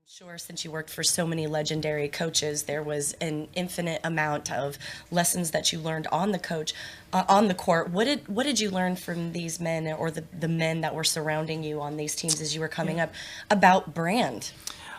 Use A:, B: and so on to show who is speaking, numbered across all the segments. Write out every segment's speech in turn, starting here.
A: Sure, since you worked for so many legendary coaches, there was an infinite amount of lessons that you learned on on the court. What did you learn from these men or the men that were surrounding you on these teams as you were coming up about brand?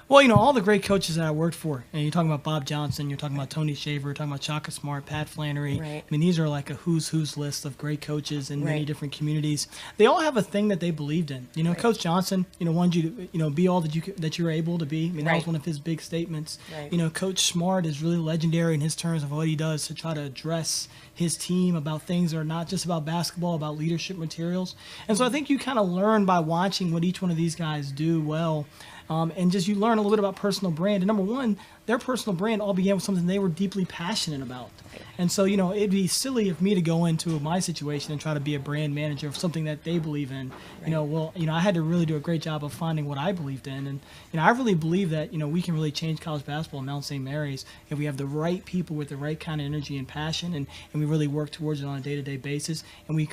B: Well, all the great coaches that I worked for, and you're talking about Bob Johnson, you're talking about Tony Shaver, you're talking about Chaka Smart, Pat Flannery.
A: Right.
B: I mean, these are like a who's list of great coaches in many
A: Right.
B: different communities. They all have a thing that they believed in.
A: Right.
B: Coach Johnson, wanted you to, be all that you were able to be. I mean, that was
A: Right.
B: one of his big statements.
A: Right.
B: Coach Smart is really legendary in his terms of what he does to try to address his team about things that are not just about basketball, about leadership materials. And so I think you kind of learn by watching what each one of these guys do well. And just you learn a little bit about personal brand. And number one, their personal brand all began with something they were deeply passionate about. And so, it'd be silly of me to go into my situation and try to be a brand manager of something that they believe in. I had to really do a great job of finding what I believed in. And, I really believe that, we can really change college basketball in Mount St. Mary's if we have the right people with the right kind of energy and passion, and we really work towards it on a day-to-day basis. And we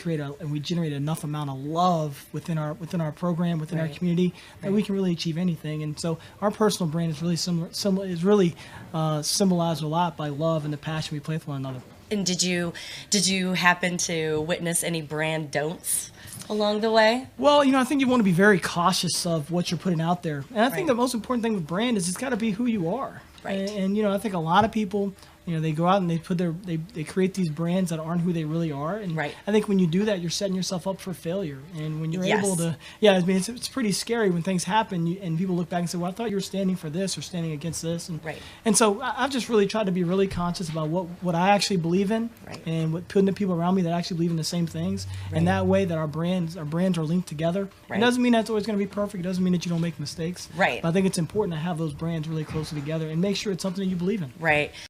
B: generate enough amount of love within our program, within our
A: Right.
B: community, that we can really achieve anything. And so our personal brand is really symbolized a lot by love and the passion we play with one another.
A: And did you happen to witness any brand don'ts along the way?
B: Well, I think you want to be very cautious of what you're putting out there. And I think
A: Right.
B: the most important thing with brand is it's got to be who you are.
A: Right.
B: And I think a lot of people, they go out and they create these brands that aren't who they really are. And
A: Right.
B: I think when you do that, you're setting yourself up for failure. And when you're
A: Yes.
B: able to, I mean, it's pretty scary when things happen and people look back and say, well, I thought you were standing for this or standing against this. And,
A: Right.
B: and so I've just really tried to be really conscious about what I actually believe in,
A: Right.
B: and putting the people around me that actually believe in the same things.
A: Right.
B: And that way that our brands are linked together.
A: Right.
B: It doesn't mean that's always going to be perfect. It doesn't mean that you don't make mistakes.
A: Right.
B: But I think it's important to have those brands really closely together and make sure it's something that you believe in.
A: Right.